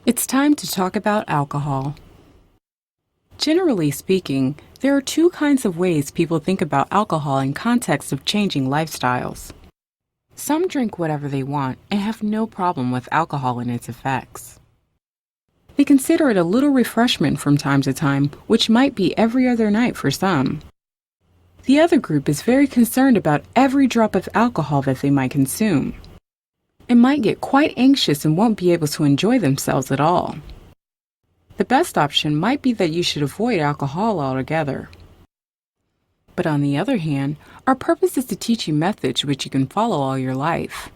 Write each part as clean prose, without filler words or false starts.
It's time to talk about alcohol. Generally speaking, there are two kinds of ways people think about alcohol in context of changing lifestyles. Some drink whatever they want and have no problem with alcohol and its effects. They consider it a little refreshment from time to time, which might be every other night for some. The other group is very concerned about every drop of alcohol that they might consume, and might get quite anxious and won't be able to enjoy themselves at all. The best option might be that you should avoid alcohol altogether. But on the other hand, our purpose is to teach you methods which you can follow all your life.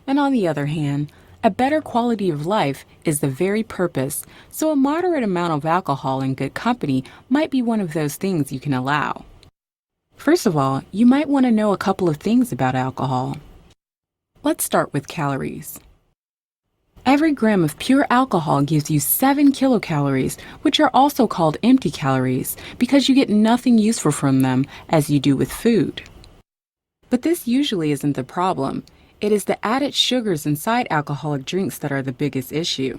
And on the other hand, a better quality of life is the very purpose, so a moderate amount of alcohol in good company might be one of those things you can allow. First of all, you might want to know a couple of things about alcohol. Let's start with calories. Every gram of pure alcohol gives you 7 kilocalories, which are also called empty calories because you get nothing useful from them as you do with food. But this usually isn't the problem. It is the added sugars inside alcoholic drinks that are the biggest issue.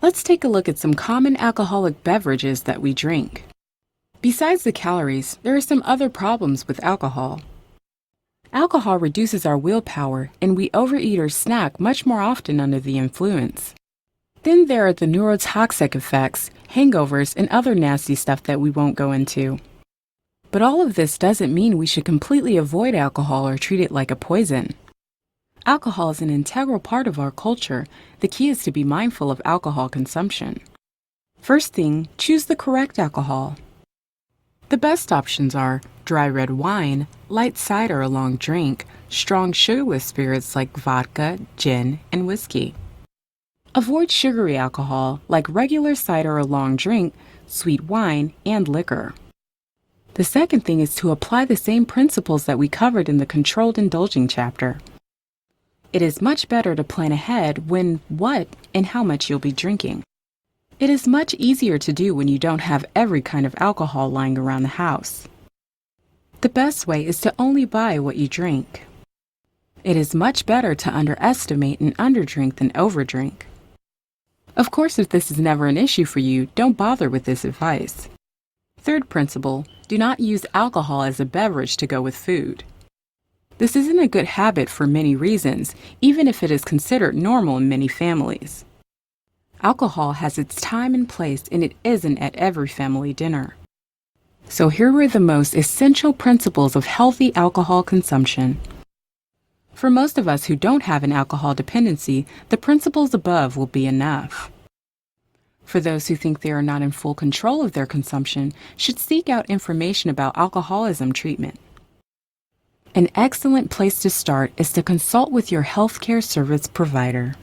Let's take a look at some common alcoholic beverages that we drink. Besides the calories, there are some other problems with alcohol. Alcohol reduces our willpower, and we overeat or snack much more often under the influence. Then there are the neurotoxic effects, hangovers, and other nasty stuff that we won't go into. But all of this doesn't mean we should completely avoid alcohol or treat it like a poison. Alcohol is an integral part of our culture. The key is to be mindful of alcohol consumption. First thing, choose the correct alcohol. The best options are dry red wine, light cider or long drink, strong sugarless spirits like vodka, gin, and whiskey. Avoid sugary alcohol like regular cider or long drink, sweet wine, and liquor. The second thing is to apply the same principles that we covered in the controlled indulging chapter. It is much better to plan ahead when, what, and how much you'll be drinking. It is much easier to do when you don't have every kind of alcohol lying around the house. The best way is to only buy what you drink. It is much better to underestimate and underdrink than overdrink. Of course, if this is never an issue for you, don't bother with this advice. Third principle, do not use alcohol as a beverage to go with food. This isn't a good habit for many reasons, even if it is considered normal in many families. Alcohol has its time and place, and it isn't at every family dinner. So here are the most essential principles of healthy alcohol consumption. For most of us who don't have an alcohol dependency, the principles above will be enough. For those who think they are not in full control of their consumption, should seek out information about alcoholism treatment. An excellent place to start is to consult with your healthcare service provider.